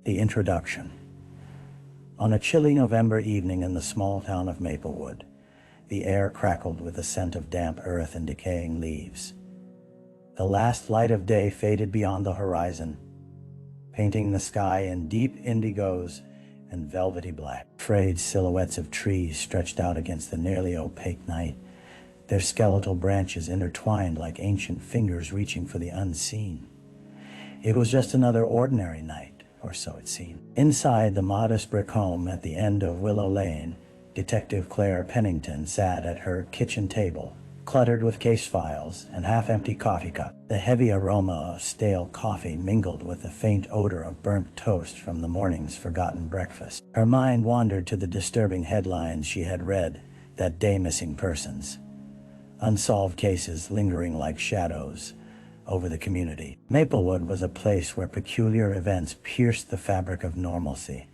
The introduction. On a chilly November evening in the small town of Maplewood, the air crackled with the scent of damp earth and decaying leaves. The last light of day faded beyond the horizon, painting the sky in deep indigos and velvety black. Frayed silhouettes of trees stretched out against the nearly opaque night, their skeletal branches intertwined like ancient fingers reaching for the unseen. It was just another ordinary night, or so it seemed. Inside the modest brick home at the end of Willow Lane, Detective Claire Pennington sat at her kitchen table, cluttered with case files and half-empty coffee cup. The heavy aroma of stale coffee mingled with the faint odor of burnt toast from the morning's forgotten breakfast. Her mind wandered to the disturbing headlines she had read that day: missing persons, unsolved cases lingering like shadows over the community. Maplewood was a place where peculiar events pierced the fabric of normalcy,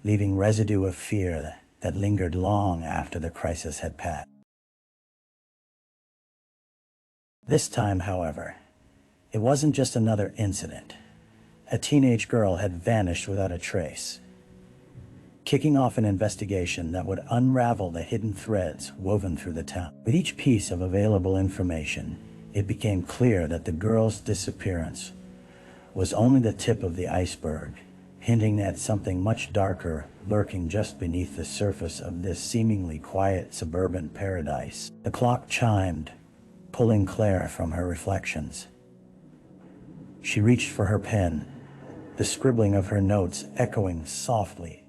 leaving residue of fear that lingered long after the crisis had passed. This time, however, it wasn't just another incident. A teenage girl had vanished without a trace, kicking off an investigation that would unravel the hidden threads woven through the town. With each piece of available information, it became clear that the girl's disappearance was only the tip of the iceberg, hinting at something much darker lurking just beneath the surface of this seemingly quiet suburban paradise. The clock chimed, pulling Claire from her reflections. She reached for her pen, the scribbling of her notes echoing softly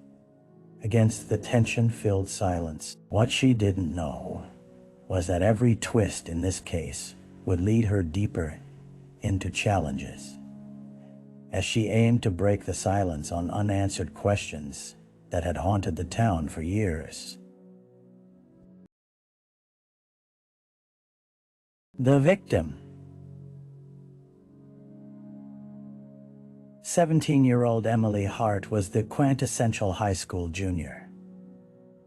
against the tension-filled silence. What she didn't know was that every twist in this case would lead her deeper into challenges, as she aimed to break the silence on unanswered questions that had haunted the town for years. The victim. 17-year-old Emily Hart was the quintessential high school junior.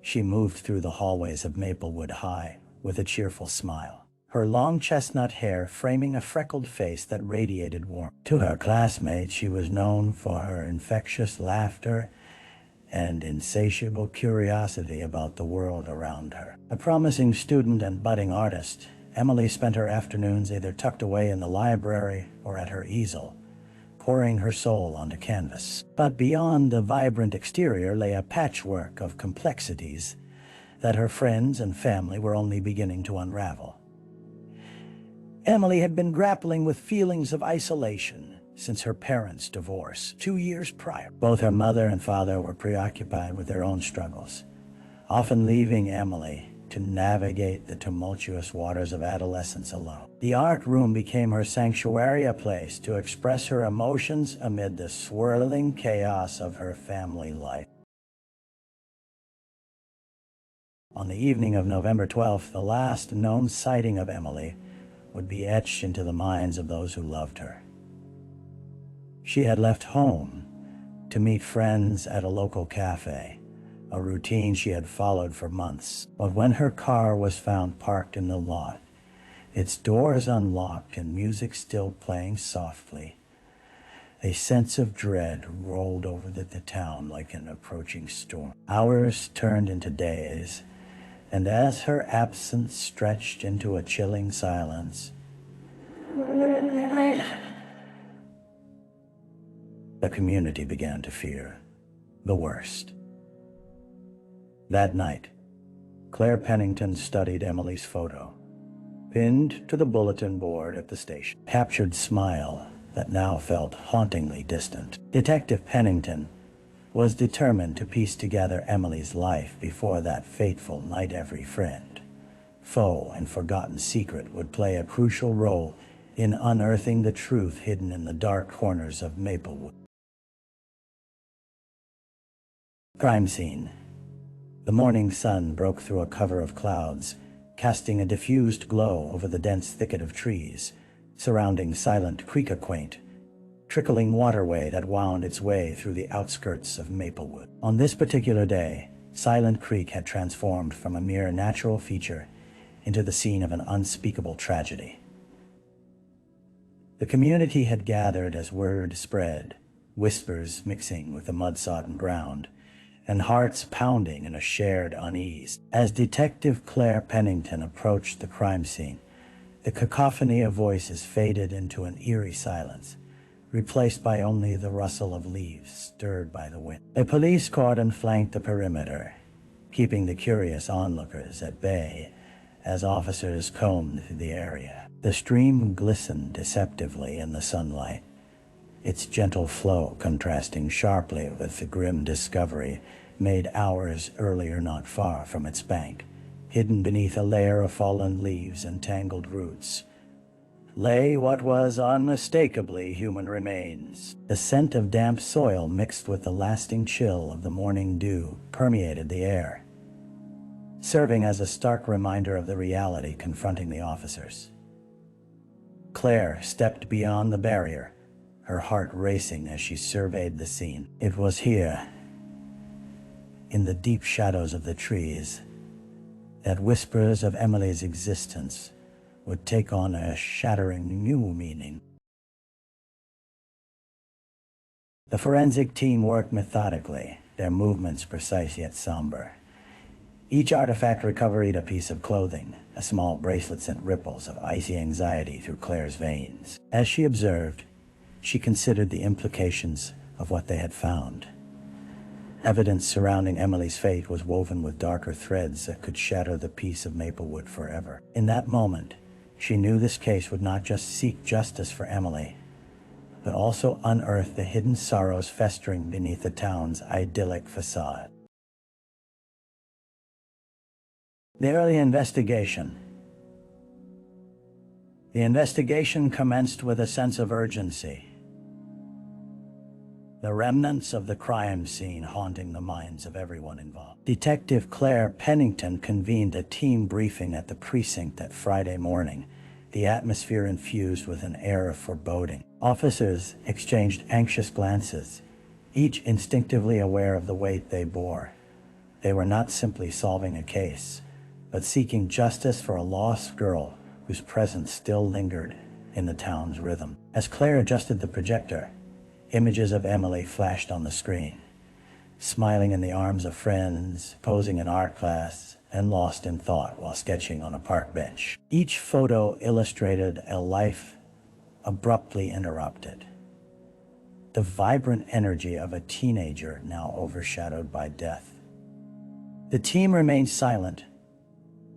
She moved through the hallways of Maplewood High with a cheerful smile, her long chestnut hair framing a freckled face that radiated warmth. To her classmates, she was known for her infectious laughter and insatiable curiosity about the world around her. A promising student and budding artist, Emily spent her afternoons either tucked away in the library or at her easel, pouring her soul onto canvas. But beyond the vibrant exterior lay a patchwork of complexities that her friends and family were only beginning to unravel. Emily had been grappling with feelings of isolation since her parents' divorce 2 years prior. Both her mother and father were preoccupied with their own struggles, often leaving Emily to navigate the tumultuous waters of adolescence alone. The art room became her sanctuary, a place to express her emotions amid the swirling chaos of her family life. On the evening of November 12th, the last known sighting of Emily would be etched into the minds of those who loved her. She had left home to meet friends at a local cafe, a routine she had followed for months. But when her car was found parked in the lot, its doors unlocked and music still playing softly, a sense of dread rolled over the town like an approaching storm. Hours turned into days, and as her absence stretched into a chilling silence, the community began to fear the worst. That night, Claire Pennington studied Emily's photo, pinned to the bulletin board at the station. Captured smile that now felt hauntingly distant. Detective Pennington was determined to piece together Emily's life before that fateful night. Every friend, foe, and forgotten secret would play a crucial role in unearthing the truth hidden in the dark corners of Maplewood. Crime scene. The morning sun broke through a cover of clouds, casting a diffused glow over the dense thicket of trees surrounding Silent Creek, a quaint, trickling waterway that wound its way through the outskirts of Maplewood. On this particular day, Silent Creek had transformed from a mere natural feature into the scene of an unspeakable tragedy. The community had gathered as word spread whispers mixing with the mud-sodden ground, and hearts pounding in a shared unease. As Detective Claire Pennington approached the crime scene, the cacophony of voices faded into an eerie silence, replaced by only the rustle of leaves stirred by the wind. A police cordon flanked the perimeter, keeping the curious onlookers at bay as officers combed through the area. The stream glistened deceptively in the sunlight, its gentle flow contrasting sharply with the grim discovery made hours earlier not far from its bank. Hidden beneath a layer of fallen leaves and tangled roots lay what was unmistakably human remains. The scent of damp soil mixed with the lasting chill of the morning dew permeated the air, serving as a stark reminder of the reality confronting the officers. Claire stepped beyond the barrier, her heart racing as she surveyed the scene. It was here, in the deep shadows of the trees, that whispers of Emily's existence would take on a shattering new meaning. The forensic team worked methodically, their movements precise yet somber. Each artifact recovered a piece of clothing. A small bracelet sent ripples of icy anxiety through Claire's veins. As she observed, she considered the implications of what they had found. Evidence surrounding Emily's fate was woven with darker threads that could shatter the peace of Maplewood forever. In that moment, she knew this case would not just seek justice for Emily, but also unearth the hidden sorrows festering beneath the town's idyllic facade. The early investigation. The investigation commenced with a sense of urgency, the remnants of the crime scene haunting the minds of everyone involved. Detective Claire Pennington convened a team briefing at the precinct that Friday morning, the atmosphere infused with an air of foreboding. Officers exchanged anxious glances, each instinctively aware of the weight they bore. They were not simply solving a case, but seeking justice for a lost girl whose presence still lingered in the town's rhythm. As Claire adjusted the projector, images of Emily flashed on the screen, smiling in the arms of friends, posing in art class, and lost in thought while sketching on a park bench. Each photo illustrated a life abruptly interrupted, the vibrant energy of a teenager now overshadowed by death. The team remained silent,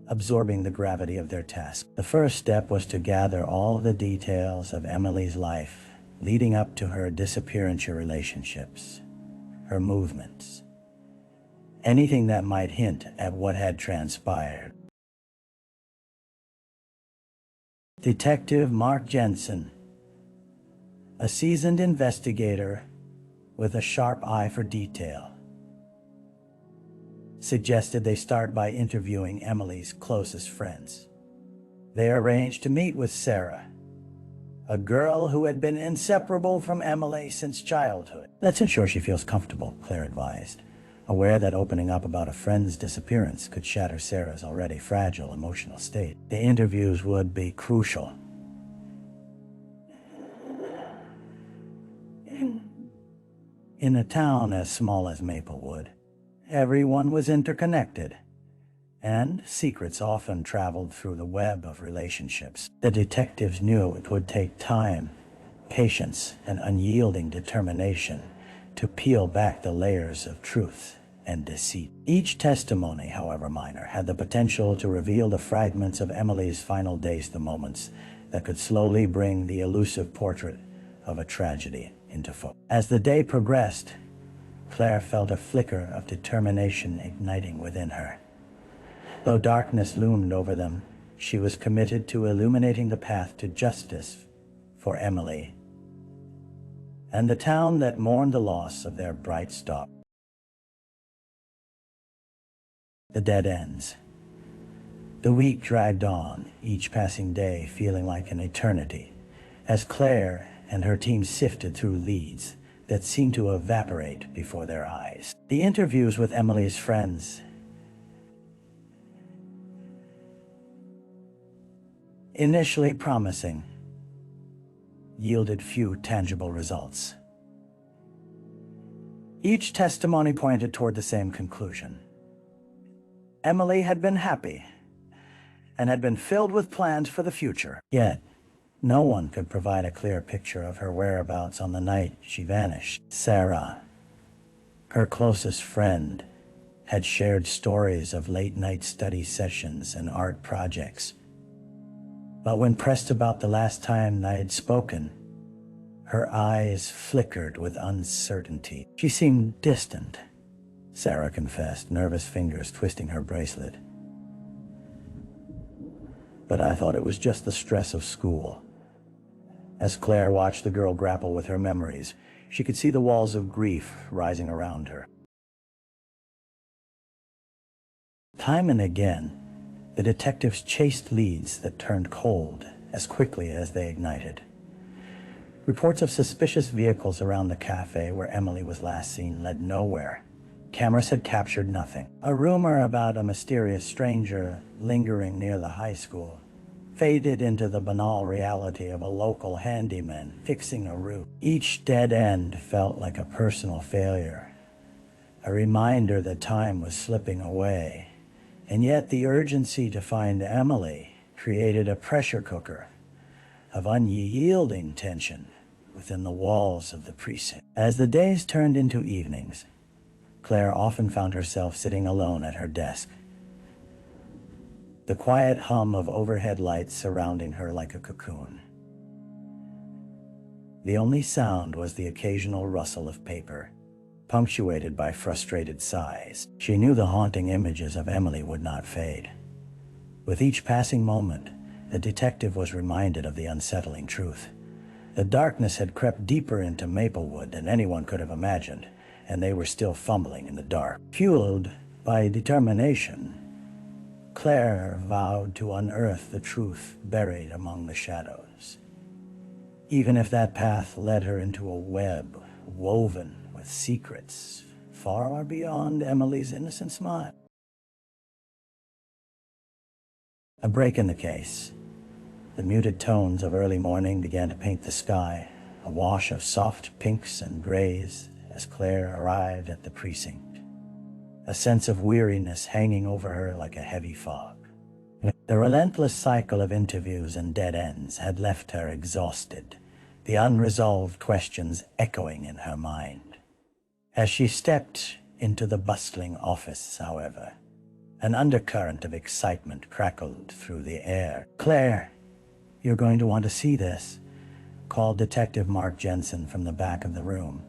absorbing the gravity of their task. The first step was to gather all the details of Emily's life, leading up to her disappearance relationships, her movements, anything that might hint at what had transpired. Detective Mark Jensen, a seasoned investigator with a sharp eye for detail, suggested they start by interviewing Emily's closest friends. They arranged to meet with Sarah, a girl who had been inseparable from Emily since childhood. Let's ensure she feels comfortable, Claire advised, aware that opening up about a friend's disappearance could shatter Sarah's already fragile emotional state. The interviews would be crucial. In a town as small as Maplewood, everyone was interconnected, and secrets often traveled through the web of relationships. The detectives knew it would take time, patience, and unyielding determination to peel back the layers of truth and deceit. Each testimony, however minor, had the potential to reveal the fragments of Emily's final days, the moments that could slowly bring the elusive portrait of a tragedy into focus. As the day progressed, Claire felt a flicker of determination igniting within her. Though darkness loomed over them, she was committed to illuminating the path to justice for Emily and the town that mourned the loss of their bright star. The dead ends. The week dragged on, each passing day feeling like an eternity, as Claire and her team sifted through leads that seemed to evaporate before their eyes. The interviews with Emily's friends, initially promising, yielded few tangible results. Each testimony pointed toward the same conclusion. Emily had been happy and had been filled with plans for the future. Yet, no one could provide a clear picture of her whereabouts on the night she vanished. Sarah, her closest friend, had shared stories of late-night study sessions and art projects. But when pressed about the last time they had spoken, her eyes flickered with uncertainty. She seemed distant, Sarah confessed, nervous fingers twisting her bracelet. But I thought it was just the stress of school. As Claire watched the girl grapple with her memories, she could see the walls of grief rising around her. Time and again, the detectives chased leads that turned cold as quickly as they ignited. Reports of suspicious vehicles around the cafe where Emily was last seen led nowhere. Cameras had captured nothing. A rumor about a mysterious stranger lingering near the high school faded into the banal reality of a local handyman fixing a roof. Each dead end felt like a personal failure, a reminder that time was slipping away. And yet the urgency to find Emily created a pressure cooker of unyielding tension within the walls of the precinct. As the days turned into evenings, Claire often found herself sitting alone at her desk, the quiet hum of overhead lights surrounding her like a cocoon. The only sound was the occasional rustle of paper, punctuated by frustrated sighs. She knew the haunting images of Emily would not fade. With each passing moment, the detective was reminded of the unsettling truth. The darkness had crept deeper into Maplewood than anyone could have imagined, and they were still fumbling in the dark. Fueled by determination, Claire vowed to unearth the truth buried among the shadows, even if that path led her into a web woven with secrets far beyond Emily's innocent smile. A break in the case. The muted tones of early morning began to paint the sky, a wash of soft pinks and grays as Claire arrived at the precinct, a sense of weariness hanging over her like a heavy fog. The relentless cycle of interviews and dead ends had left her exhausted, the unresolved questions echoing in her mind. As she stepped into the bustling office, however, an undercurrent of excitement crackled through the air. "Claire, you're going to want to see this," called Detective Mark Jensen from the back of the room.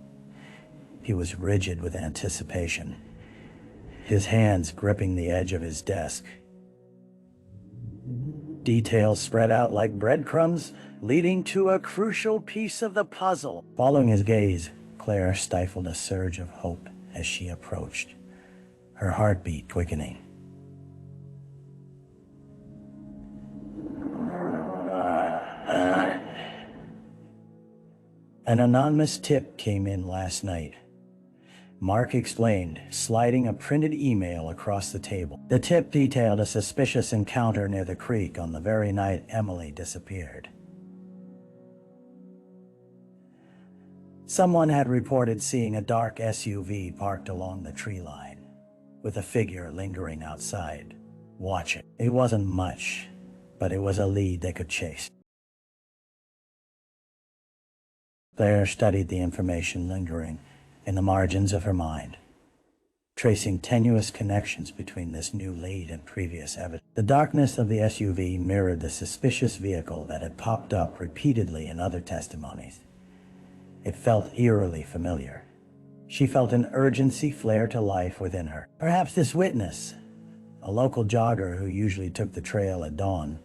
He was rigid with anticipation, his hands gripping the edge of his desk. Details spread out like breadcrumbs, leading to a crucial piece of the puzzle. Following his gaze, Claire stifled a surge of hope as she approached, her heartbeat quickening. An anonymous tip came in last night, Mark explained, sliding a printed email across the table. The tip detailed a suspicious encounter near the creek on the very night Emily disappeared. Someone had reported seeing a dark SUV parked along the tree line, with a figure lingering outside, watching. It wasn't much, but it was a lead they could chase. Claire studied the information lingering in the margins of her mind, tracing tenuous connections between this new lead and previous evidence. The darkness of the SUV mirrored the suspicious vehicle that had popped up repeatedly in other testimonies. It felt eerily familiar. She felt an urgency flare to life within her. Perhaps this witness, a local jogger who usually took the trail at dawn,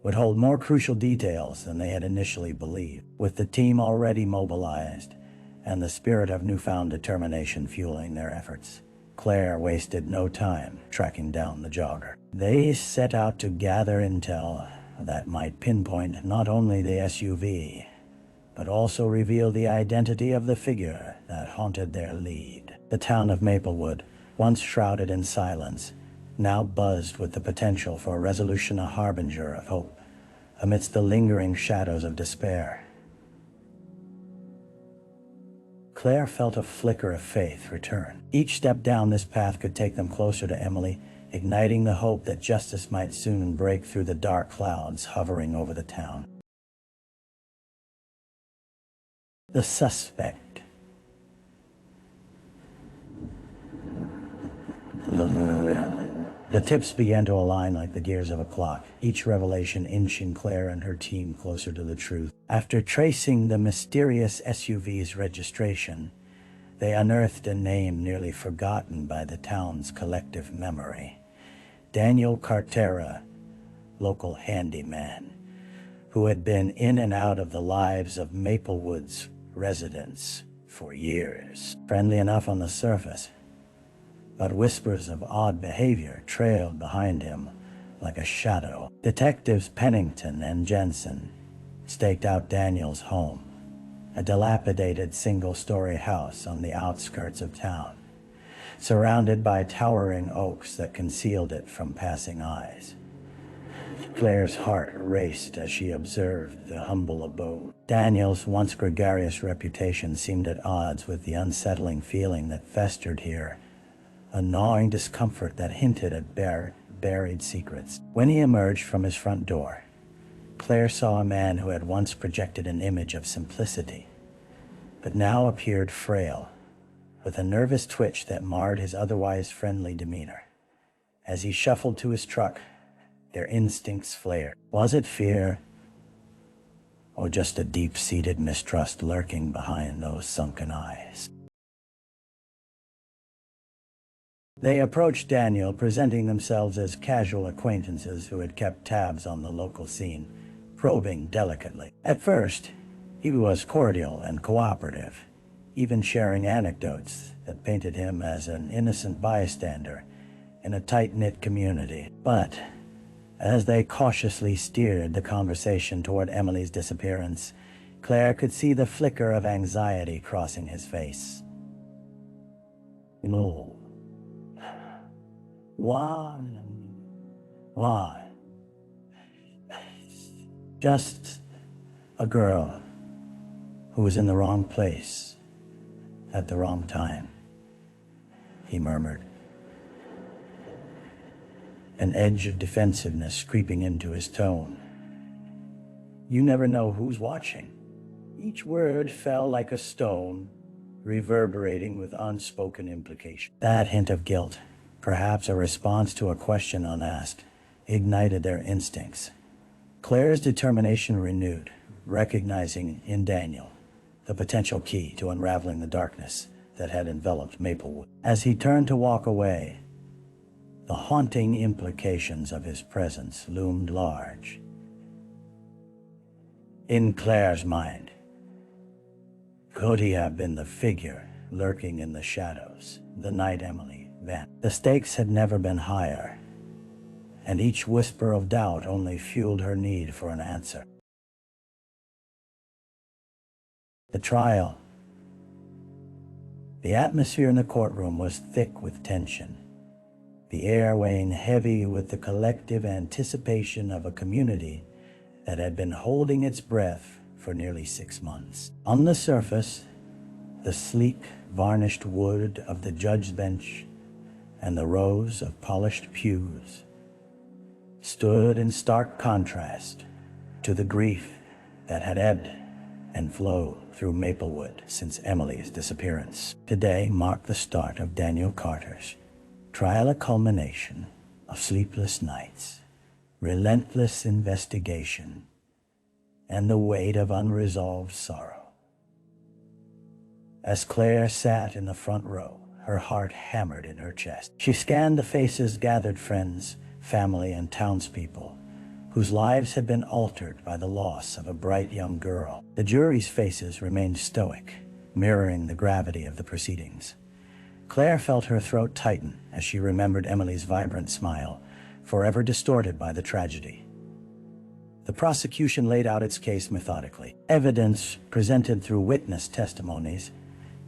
would hold more crucial details than they had initially believed. With the team already mobilized and the spirit of newfound determination fueling their efforts, Claire wasted no time tracking down the jogger. They set out to gather intel that might pinpoint not only the SUV, but also reveal the identity of the figure that haunted their lead. The town of Maplewood, once shrouded in silence, now buzzed with the potential for resolution, a harbinger of hope amidst the lingering shadows of despair. Claire felt a flicker of faith return. Each step down this path could take them closer to Emily, igniting the hope that justice might soon break through the dark clouds hovering over the town. The suspect. The tips began to align like the gears of a clock, each revelation inching Claire and her team closer to the truth. After tracing the mysterious SUV's registration, they unearthed a name nearly forgotten by the town's collective memory. Daniel Cartera, local handyman, who had been in and out of the lives of Maplewood's residents for years. Friendly enough on the surface, but whispers of odd behavior trailed behind him like a shadow. Detectives Pennington and Jensen staked out Daniel's home, a dilapidated single-story house on the outskirts of town, surrounded by towering oaks that concealed it from passing eyes. Claire's heart raced as she observed the humble abode. Daniel's once gregarious reputation seemed at odds with the unsettling feeling that festered here, a gnawing discomfort that hinted at buried secrets. When he emerged from his front door, Claire saw a man who had once projected an image of simplicity, but now appeared frail, with a nervous twitch that marred his otherwise friendly demeanor. As he shuffled to his truck, their instincts flared. Was it fear, or just a deep-seated mistrust lurking behind those sunken eyes? They approached Daniel, presenting themselves as casual acquaintances who had kept tabs on the local scene, probing delicately. At first, he was cordial and cooperative, even sharing anecdotes that painted him as an innocent bystander in a tight-knit community. But as they cautiously steered the conversation toward Emily's disappearance, Claire could see the flicker of anxiety crossing his face. No. Why? Just a girl who was in the wrong place at the wrong time, he murmured, an edge of defensiveness creeping into his tone. You never know who's watching. Each word fell like a stone, reverberating with unspoken implication. That hint of guilt, perhaps a response to a question unasked, ignited their instincts. Claire's determination renewed, recognizing in Daniel the potential key to unraveling the darkness that had enveloped Maplewood. As he turned to walk away, the haunting implications of his presence loomed large. In Claire's mind, could he have been the figure lurking in the shadows the night Emily vanished? The stakes had never been higher, and each whisper of doubt only fueled her need for an answer. The trial. The atmosphere in the courtroom was thick with tension, the air weighing heavy with the collective anticipation of a community that had been holding its breath for nearly 6 months. On the surface, the sleek, varnished wood of the judge's bench and the rows of polished pews stood in stark contrast to the grief that had ebbed and flowed through Maplewood since Emily's disappearance. Today marked the start of Daniel Carter's trial, a culmination of sleepless nights, relentless investigation, and the weight of unresolved sorrow. As Claire sat in the front row, her heart hammered in her chest. She scanned the faces gathered, friends, family, and townspeople whose lives had been altered by the loss of a bright young girl. The jury's faces remained stoic, mirroring the gravity of the proceedings. Claire felt her throat tighten as she remembered Emily's vibrant smile, forever distorted by the tragedy. The prosecution laid out its case methodically. Evidence presented through witness testimonies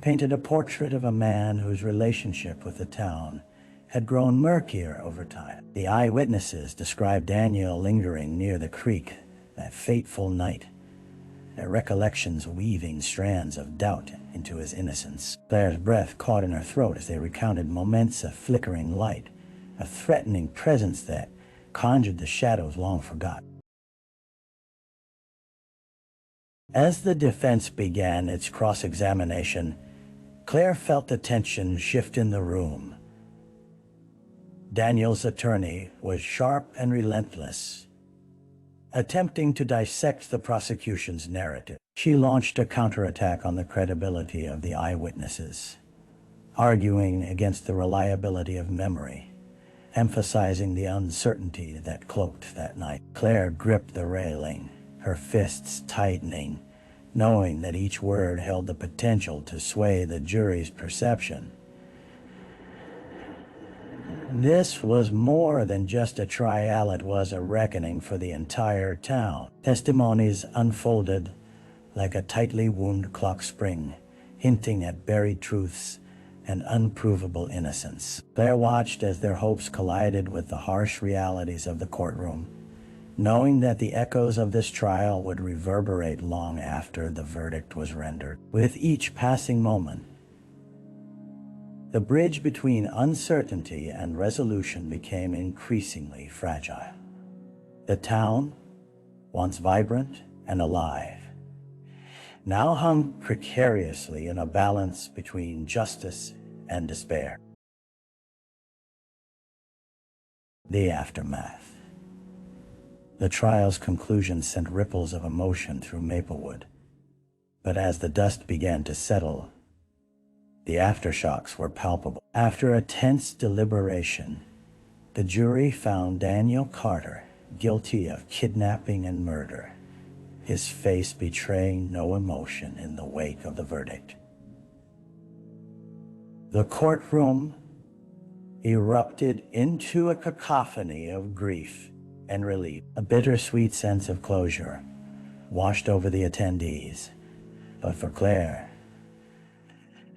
painted a portrait of a man whose relationship with the town had grown murkier over time. The eyewitnesses described Daniel lingering near the creek that fateful night, their recollections weaving strands of doubt into his innocence. Claire's breath caught in her throat as they recounted moments of flickering light, a threatening presence that conjured the shadows long forgotten. As the defense began its cross-examination, Claire felt the tension shift in the room. Daniel's attorney was sharp and relentless, attempting to dissect the prosecution's narrative. She launched a counterattack on the credibility of the eyewitnesses, arguing against the reliability of memory, emphasizing the uncertainty that cloaked that night. Claire gripped the railing, her fists tightening, knowing that each word held the potential to sway the jury's perception. This was more than just a trial, it was a reckoning for the entire town. Testimonies unfolded like a tightly wound clock spring, hinting at buried truths and unprovable innocence. Claire watched as their hopes collided with the harsh realities of the courtroom, knowing that the echoes of this trial would reverberate long after the verdict was rendered. With each passing moment, the bridge between uncertainty and resolution became increasingly fragile. The town, once vibrant and alive, now hung precariously in a balance between justice and despair. The aftermath. The trial's conclusion sent ripples of emotion through Maplewood, but as the dust began to settle, the aftershocks were palpable. After a tense deliberation, the jury found Daniel Carter guilty of kidnapping and murder, his face betraying no emotion in the wake of the verdict. The courtroom erupted into a cacophony of grief and relief. A bittersweet sense of closure washed over the attendees, but for Claire,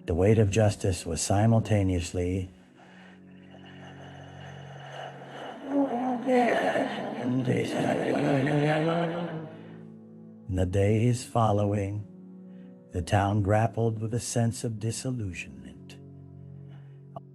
the weight of justice was simultaneously in the days following, the town grappled with a sense of disillusionment.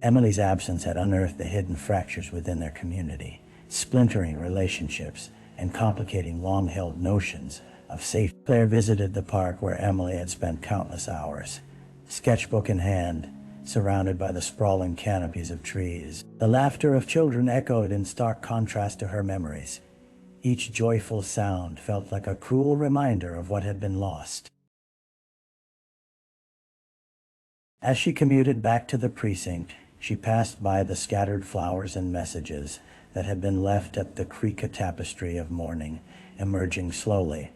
Emily's absence had unearthed the hidden fractures within their community, splintering relationships and complicating long-held notions of safety. Claire visited the park where Emily had spent countless hours, sketchbook in hand, surrounded by the sprawling canopies of trees. The laughter of children echoed in stark contrast to her memories. Each joyful sound felt like a cruel reminder of what had been lost. As she commuted back to the precinct, she passed by the scattered flowers and messages that had been left at the creek, a tapestry of mourning emerging slowly,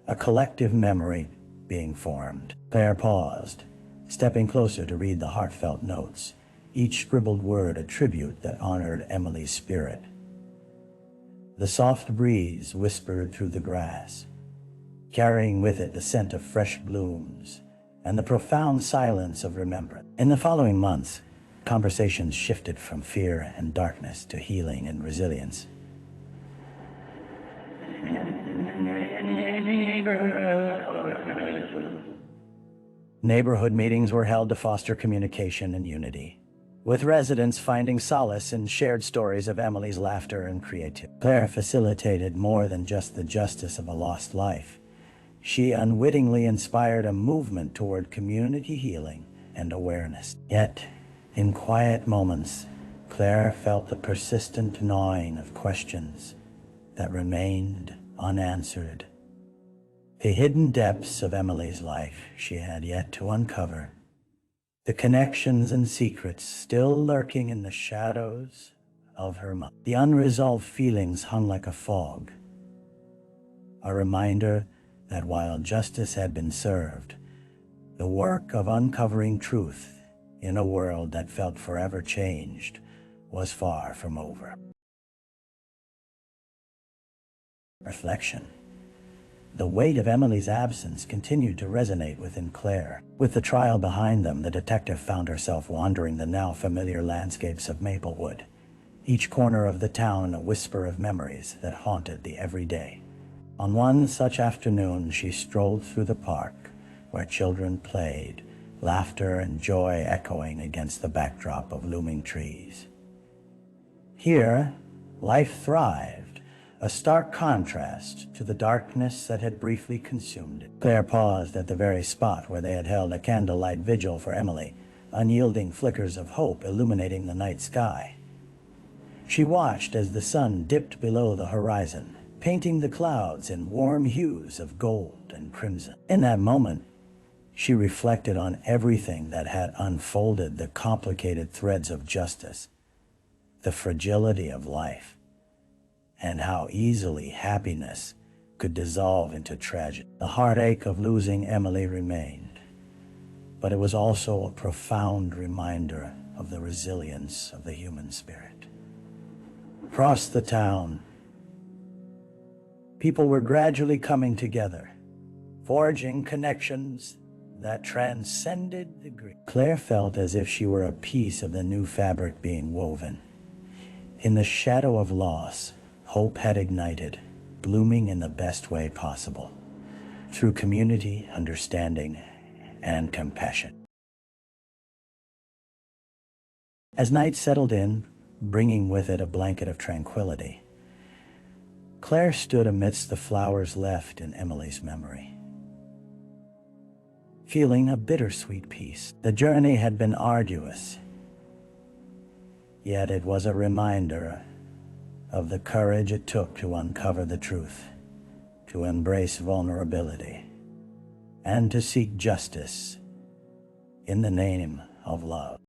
a collective memory being formed. Claire paused, stepping closer to read the heartfelt notes, each scribbled word a tribute that honored Emily's spirit. The soft breeze whispered through the grass, carrying with it the scent of fresh blooms and the profound silence of remembrance. In the following months, conversations shifted from fear and darkness to healing and resilience. Neighborhood meetings were held to foster communication and unity, with residents finding solace in shared stories of Emily's laughter and creativity. Claire facilitated more than just the justice of a lost life. She unwittingly inspired a movement toward community healing and awareness. Yet, in quiet moments, Claire felt the persistent gnawing of questions that remained unanswered. The hidden depths of Emily's life she had yet to uncover, the connections and secrets still lurking in the shadows of her mind. The unresolved feelings hung like a fog, a reminder that while justice had been served, the work of uncovering truth in a world that felt forever changed was far from over. Reflection. The weight of Emily's absence continued to resonate within Claire. With the trial behind them, the detective found herself wandering the now familiar landscapes of Maplewood, each corner of the town a whisper of memories that haunted the everyday. On one such afternoon, she strolled through the park, where children played, laughter and joy echoing against the backdrop of looming trees. Here, life thrived, a stark contrast to the darkness that had briefly consumed it. Claire paused at the very spot where they had held a candlelight vigil for Emily, unyielding flickers of hope illuminating the night sky. She watched as the sun dipped below the horizon, painting the clouds in warm hues of gold and crimson. In that moment, she reflected on everything that had unfolded, the complicated threads of justice, the fragility of life, and how easily happiness could dissolve into tragedy. The heartache of losing Emily remained, but it was also a profound reminder of the resilience of the human spirit. Across the town, people were gradually coming together, forging connections that transcended the grief. Claire felt as if she were a piece of the new fabric being woven. In the shadow of loss, hope had ignited, blooming in the best way possible, through community, understanding, and compassion. As night settled in, bringing with it a blanket of tranquility, Claire stood amidst the flowers left in Emily's memory, feeling a bittersweet peace. The journey had been arduous, yet it was a reminder of the courage it took to uncover the truth, to embrace vulnerability, and to seek justice in the name of love.